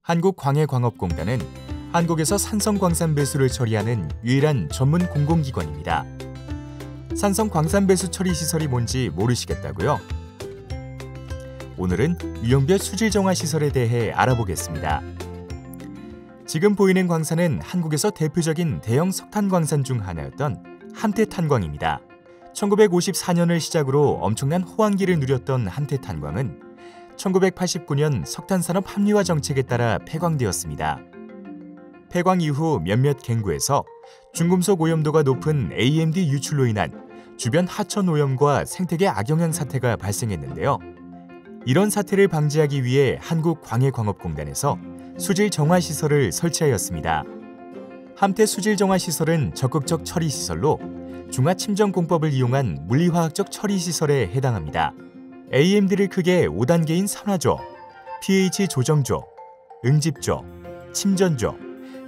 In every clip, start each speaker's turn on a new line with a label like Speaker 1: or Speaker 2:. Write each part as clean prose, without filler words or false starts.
Speaker 1: 한국광해광업공단은 한국에서 산성광산 배수를 처리하는 유일한 전문 공공기관입니다. 산성광산 배수 처리 시설이 뭔지 모르시겠다고요? 오늘은 유형별 수질 정화 시설에 대해 알아보겠습니다. 지금 보이는 광산은 한국에서 대표적인 대형 석탄 광산 중 하나였던 한태탄광입니다. 1954년을 시작으로 엄청난 호황기를 누렸던 한태탄광은 1989년 석탄산업 합리화 정책에 따라 폐광되었습니다. 폐광 이후 몇몇 갱구에서 중금속 오염도가 높은 AMD 유출로 인한 주변 하천 오염과 생태계 악영향 사태가 발생했는데요. 이런 사태를 방지하기 위해 한국광해광업공단에서 수질 정화 시설을 설치하였습니다. 함태 수질 정화 시설은 적극적 처리 시설로 중화 침전 공법을 이용한 물리화학적 처리 시설에 해당합니다. AMD를 크게 5단계인 산화조, pH 조정조, 응집조, 침전조,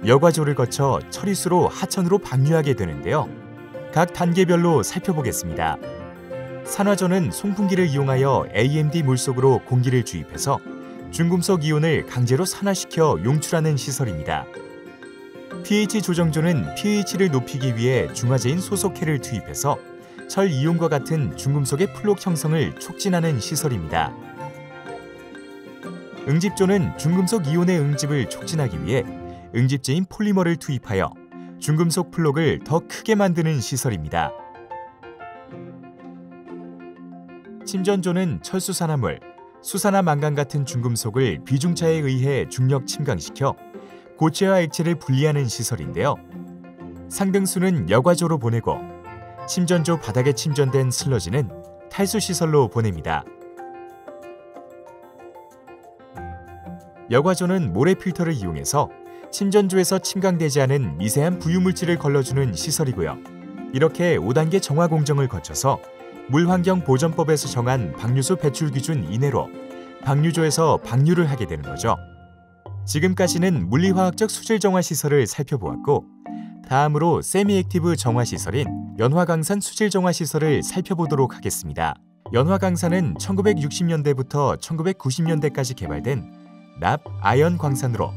Speaker 1: 여과조를 거쳐 처리수로 하천으로 방류하게 되는데요. 각 단계별로 살펴보겠습니다. 산화조는 송풍기를 이용하여 AMD 물속으로 공기를 주입해서 중금속 이온을 강제로 산화시켜 용출하는 시설입니다. pH 조정조는 pH를 높이기 위해 중화제인 소속해를 투입해서 철 이온과 같은 중금속의 플록 형성을 촉진하는 시설입니다. 응집조는 중금속 이온의 응집을 촉진하기 위해 응집제인 폴리머를 투입하여 중금속 플록을 더 크게 만드는 시설입니다. 침전조는 철수산화물, 수산화 망간 같은 중금속을 비중차에 의해 중력 침강시켜 고체와 액체를 분리하는 시설인데요. 상등수는 여과조로 보내고 침전조 바닥에 침전된 슬러지는 탈수시설로 보냅니다. 여과조는 모래 필터를 이용해서 침전조에서 침강되지 않은 미세한 부유물질을 걸러주는 시설이고요. 이렇게 5단계 정화 공정을 거쳐서 물환경보전법에서 정한 방류수 배출 기준 이내로 방류조에서 방류를 하게 되는 거죠. 지금까지는 물리화학적 수질 정화 시설을 살펴보았고, 다음으로 세미액티브 정화 시설인 연화강산 수질 정화 시설을 살펴보도록 하겠습니다. 연화강산은 1960년대부터 1990년대까지 개발된 납, 아연 광산으로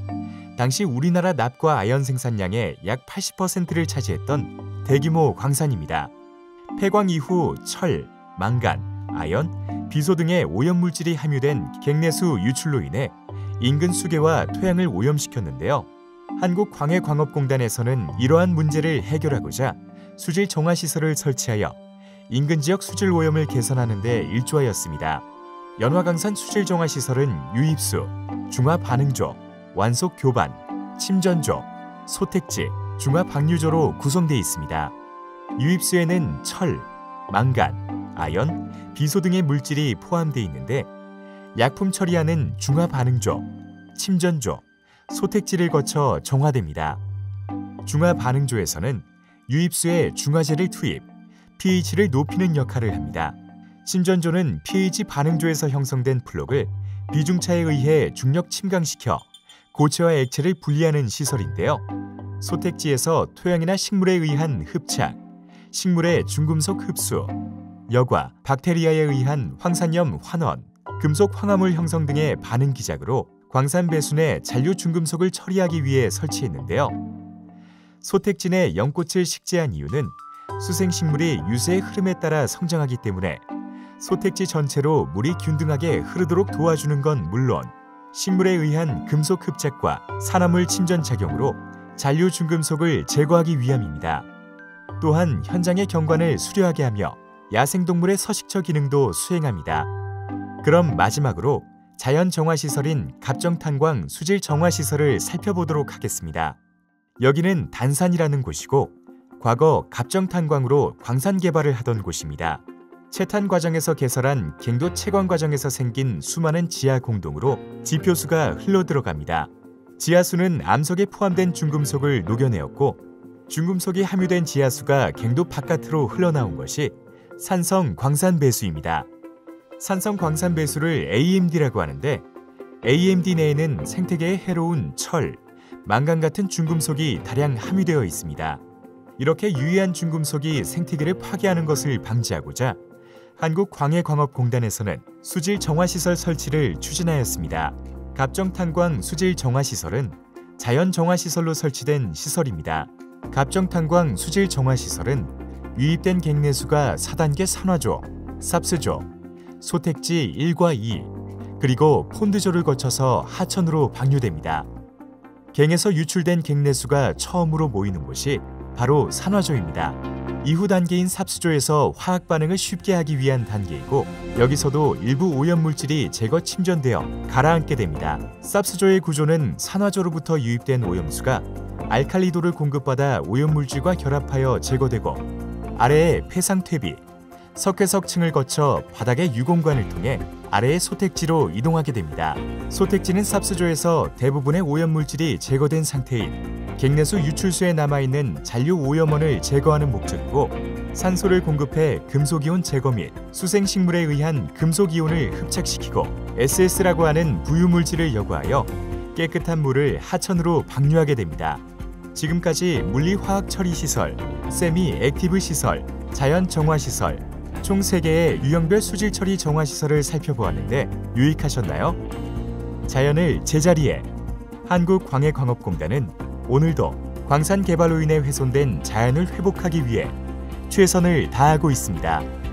Speaker 1: 당시 우리나라 납과 아연 생산량의 약 80%를 차지했던 대규모 광산입니다. 폐광 이후 철, 망간, 아연, 비소 등의 오염물질이 함유된 갱내수 유출로 인해 인근 수계와 토양을 오염시켰는데요. 한국광해광업공단에서는 이러한 문제를 해결하고자 수질 정화 시설을 설치하여 인근 지역 수질 오염을 개선하는 데 일조하였습니다. 연화강산 수질 정화 시설은 유입수, 중화 반응조, 완속 교반, 침전조, 소택지, 중화 방류조로 구성되어 있습니다. 유입수에는 철, 망간, 아연, 비소 등의 물질이 포함되어 있는데 약품 처리하는 중화 반응조, 침전조, 소택지를 거쳐 정화됩니다. 중화 반응조에서는 유입수에 중화제를 투입, pH를 높이는 역할을 합니다. 침전조는 pH 반응조에서 형성된 플록을 비중차에 의해 중력 침강시켜 고체와 액체를 분리하는 시설인데요. 소택지에서 토양이나 식물에 의한 흡착, 식물의 중금속 흡수, 여과, 박테리아에 의한 황산염 환원, 금속 황화물 형성 등의 반응 기작으로 광산 배수 내 잔류 중금속을 처리하기 위해 설치했는데요. 소택지 내 연꽃을 식재한 이유는 수생식물이 유수의 흐름에 따라 성장하기 때문에 소택지 전체로 물이 균등하게 흐르도록 도와주는 건 물론 식물에 의한 금속 흡착과 산화물 침전 작용으로 잔류 중금속을 제거하기 위함입니다. 또한 현장의 경관을 수려하게 하며 야생동물의 서식처 기능도 수행합니다. 그럼 마지막으로 자연 정화 시설인 갑정탄광 수질 정화 시설을 살펴보도록 하겠습니다. 여기는 단산이라는 곳이고 과거 갑정탄광으로 광산 개발을 하던 곳입니다. 채탄 과정에서 개설한 갱도 채광 과정에서 생긴 수많은 지하 공동으로 지표수가 흘러 들어갑니다. 지하수는 암석에 포함된 중금속을 녹여내었고 중금속이 함유된 지하수가 갱도 바깥으로 흘러나온 것이 산성 광산 배수입니다. 산성 광산 배수를 AMD라고 하는데 AMD 내에는 생태계에 해로운 철, 망간 같은 중금속이 다량 함유되어 있습니다. 이렇게 유해한 중금속이 생태계를 파괴하는 것을 방지하고자 한국광해광업공단에서는 수질 정화시설 설치를 추진하였습니다. 갑정탄광 수질 정화시설은 자연 정화시설로 설치된 시설입니다. 갑정탄광 수질 정화시설은 유입된 갱내수가 4단계 산화조, 삽수조, 소택지 1과 2, 그리고 폰드조를 거쳐서 하천으로 방류됩니다. 갱에서 유출된 갱내수가 처음으로 모이는 곳이 바로 산화조입니다. 이후 단계인 삽수조에서 화학 반응을 쉽게 하기 위한 단계이고, 여기서도 일부 오염물질이 제거 침전되어 가라앉게 됩니다. 삽수조의 구조는 산화조로부터 유입된 오염수가 알칼리도를 공급받아 오염물질과 결합하여 제거되고, 아래의 폐상퇴비, 석회석층을 거쳐 바닥의 유공관을 통해 아래의 소택지로 이동하게 됩니다. 소택지는 삽수조에서 대부분의 오염물질이 제거된 상태인 갱내수 유출수에 남아있는 잔류 오염원을 제거하는 목적이고, 산소를 공급해 금속이온 제거 및 수생식물에 의한 금속이온을 흡착시키고 SS라고 하는 부유물질을 여과하여 깨끗한 물을 하천으로 방류하게 됩니다. 지금까지 물리화학처리시설, 세미 액티브 시설, 자연 정화시설, 총 3개의 유형별 수질처리 정화시설을 살펴보았는데 유익하셨나요? 자연을 제자리에. 한국광해광업공단은 오늘도 광산 개발로 인해 훼손된 자연을 회복하기 위해 최선을 다하고 있습니다.